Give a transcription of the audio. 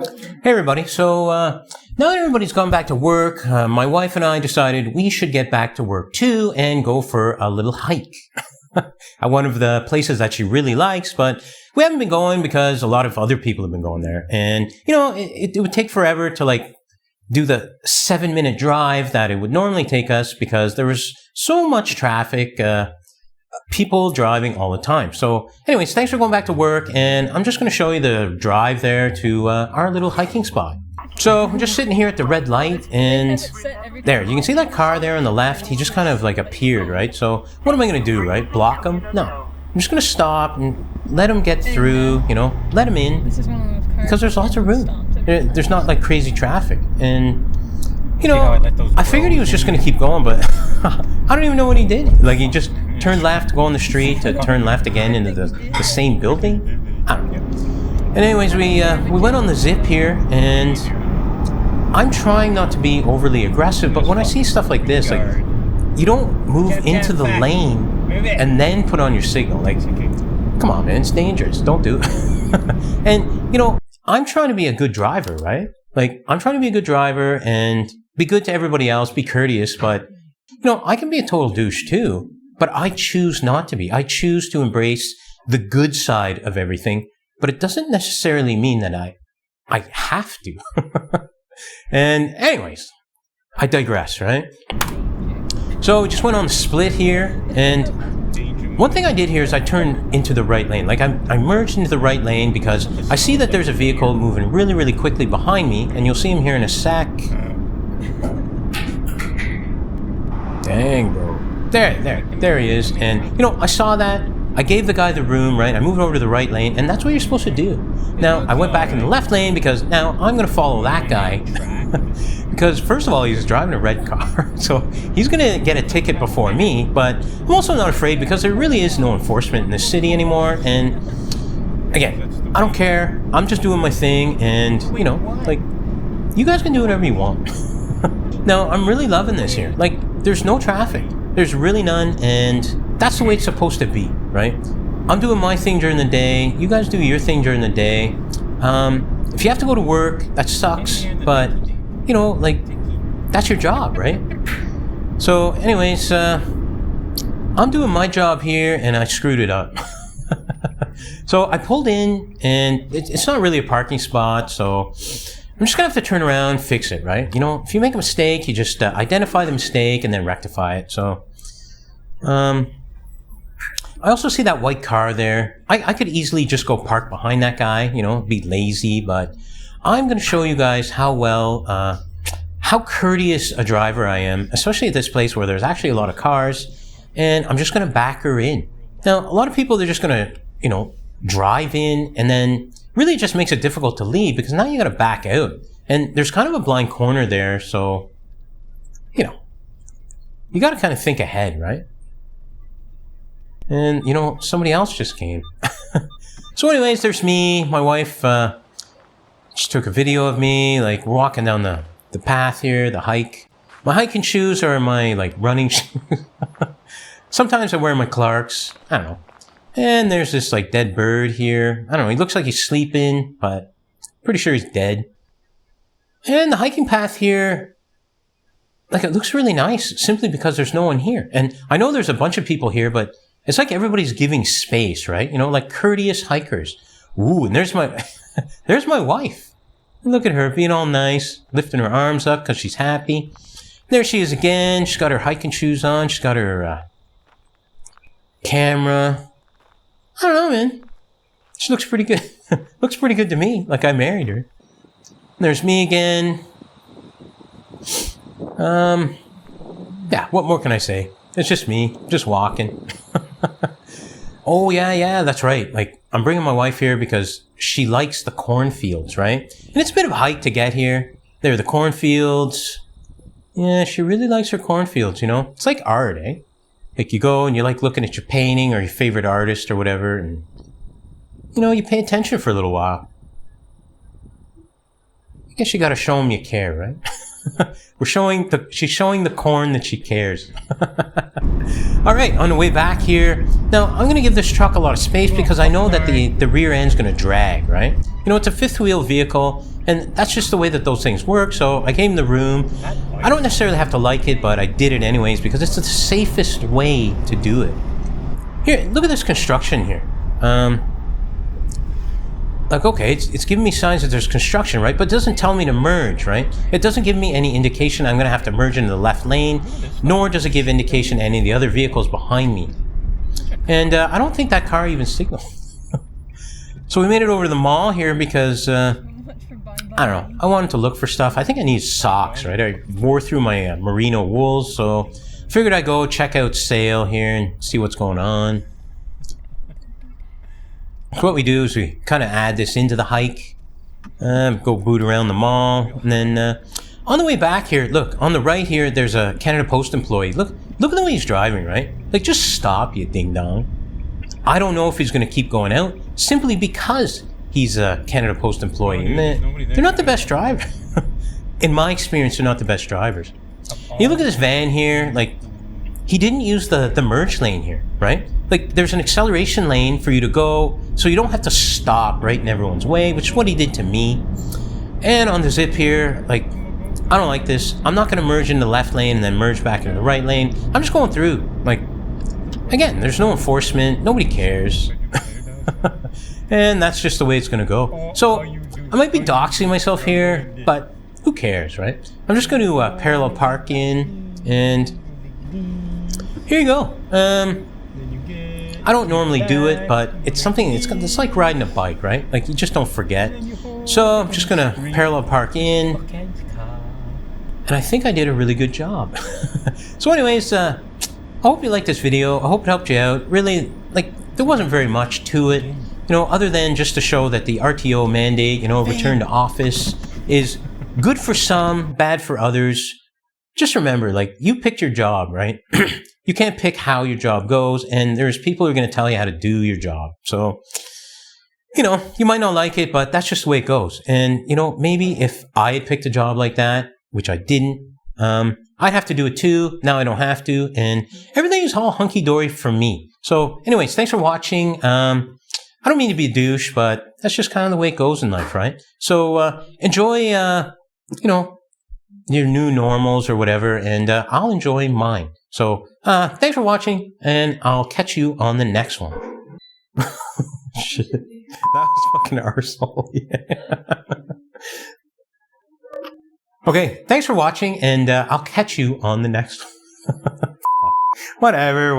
Hey everybody, so now that everybody's gone back to work, my wife and I decided we should get back to work too and go for a little hike at one of the places that she really likes, but we haven't been going because a lot of other people have been going there. And, you know, it would take forever to like do the 7-minute drive that it would normally take us because there was so much traffic, people driving all the time. So anyways, thanks for going back to work, and I'm just going to show you the drive there to our little hiking spot. So I'm just sitting here at the red light, and there, you can see that car there on the left. He just kind of like appeared, right? So what am I going to do, right? Block him? No. I'm just going to stop and let him get through, you know, let him in, because there's lots of room. There's not like crazy traffic. And, you know, I figured he was just going to keep going, but I don't even know what he did. Like, he just turned left, go on the street, to turn left again into the same building. I don't know. And anyways, we went on the zip here, and I'm trying not to be overly aggressive, but when I see stuff like this, like, you don't move into the lane and then put on your signal. Like, come on, man, it's dangerous. Don't do it. And, you know, I'm trying to be a good driver, right? Like, I'm trying to be a good driver and be good to everybody else, be courteous, but, you know, I can be a total douche too, but I choose not to be. I choose to embrace the good side of everything, but it doesn't necessarily mean that I have to. And anyways, I digress, right? So we just went on the split here, and one thing I did here is I turned into the right lane. Like, I merged into the right lane because I see that there's a vehicle moving really, really quickly behind me, and you'll see him here in a sec. Dang, bro. There he is. And, you know, I saw that. I gave the guy the room, right? I moved over to the right lane, and that's what you're supposed to do. Now, I went back in the left lane because now I'm going to follow that guy. Because, first of all, he's driving a red car, so he's going to get a ticket before me. But I'm also not afraid because there really is no enforcement in this city anymore. And, again, I don't care. I'm just doing my thing, and, you know, like, you guys can do whatever you want. Now, I'm really loving this here. Like, there's no traffic. There's really none, and that's the way it's supposed to be, right? I'm doing my thing during the day. You guys do your thing during the day. If you have to go to work, that sucks, but, you know, like, that's your job, right? So, anyways, I'm doing my job here, and I screwed it up. So I pulled in, and it's not really a parking spot, so I'm just going to have to turn around, fix it, right? You know, if you make a mistake, you just identify the mistake and then rectify it. So, I also see that white car there. I could easily just go park behind that guy, you know, be lazy, but I'm going to show you guys how courteous a driver I am, especially at this place where there's actually a lot of cars, and I'm just going to back her in. Now, a lot of people, they're just going to, you know, drive in, and then really it just makes it difficult to leave because now you got to back out. And there's kind of a blind corner there, so, you know, you got to kind of think ahead, right? And, you know, somebody else just came. So anyways, there's me. My wife, she took a video of me, like, walking down the path here, the hike. My hiking shoes are my, like, running shoes. Sometimes I wear my Clarks. I don't know. And there's this, like, dead bird here. I don't know. He looks like he's sleeping, but pretty sure he's dead. And the hiking path here, like, it looks really nice simply because there's no one here. And I know there's a bunch of people here, but it's like everybody's giving space, right? You know, like courteous hikers. Ooh, and there's my, there's my wife. Look at her being all nice, lifting her arms up because she's happy. There she is again. She's got her hiking shoes on. She's got her camera. I don't know, man. She looks pretty good. Looks pretty good to me, like I married her. There's me again. Yeah, what more can I say? It's just me, just walking. Oh, yeah, that's right. Like, I'm bringing my wife here because she likes the cornfields, right? And it's a bit of a hike to get here. There are the cornfields. Yeah, she really likes her cornfields, you know? It's like art, eh? Like, you go and you like looking at your painting or your favorite artist or whatever, and, you know, you pay attention for a little while. I guess you gotta show them you care, right? She's showing the corn that she cares. All right, on the way back here, now I'm going to give this truck a lot of space because I know that the rear end's going to drag, right? You know, it's a fifth wheel vehicle, and that's just the way that those things work, so I gave him the room. I don't necessarily have to like it, but I did it anyways because it's the safest way to do it. Here, look at this construction here. Like, okay, it's giving me signs that there's construction, right? But it doesn't tell me to merge, right? It doesn't give me any indication I'm going to have to merge into the left lane, nor does it give indication to any of the other vehicles behind me. And I don't think that car even signaled. So we made it over to the mall here because, I don't know, I wanted to look for stuff. I think I need socks, right? I wore through my merino wools, so figured I'd go check out sale here and see what's going on. So what we do is we kind of add this into the hike, go boot around the mall, and then on the way back here, look, on the right here, there's a Canada Post employee. Look at the way he's driving, right? Like, just stop, you ding-dong. I don't know if he's going to keep going out, simply because he's a Canada Post employee. And they're not the best drivers. In my experience, they're not the best drivers. You look at this van here, like, he didn't use the merge lane here, right? Like, there's an acceleration lane for you to go, so you don't have to stop right in everyone's way, which is what he did to me. And on the zip here, like, I don't like this. I'm not going to merge in the left lane and then merge back into the right lane. I'm just going through. Like, again, there's no enforcement. Nobody cares. And that's just the way it's going to go. So, I might be doxing myself here, but who cares, right? I'm just going to parallel park in, and here you go. I don't normally do it, but it's something, it's like riding a bike, right? Like, you just don't forget. So I'm just gonna parallel park in, and I think I did a really good job. So anyways, I hope you liked this video. I hope it helped you out. Really, like, there wasn't very much to it, you know, other than just to show that the RTO mandate, you know, return to office, is good for some, bad for others. Just remember, like, you picked your job, right? You can't pick how your job goes, and there's people who are going to tell you how to do your job. So, you know, you might not like it, but that's just the way it goes. And, you know, maybe if I had picked a job like that, which I didn't, I'd have to do it too. Now I don't have to, and everything is all hunky-dory for me. So, anyways, thanks for watching. I don't mean to be a douche, but that's just kind of the way it goes in life, right? So, enjoy, you know, your new normals or whatever, and I'll enjoy mine. So, thanks for watching, and I'll catch you on the next one. Shit. That was fucking arsehole. Yeah. Okay, thanks for watching, and I'll catch you on the next one. Whatever.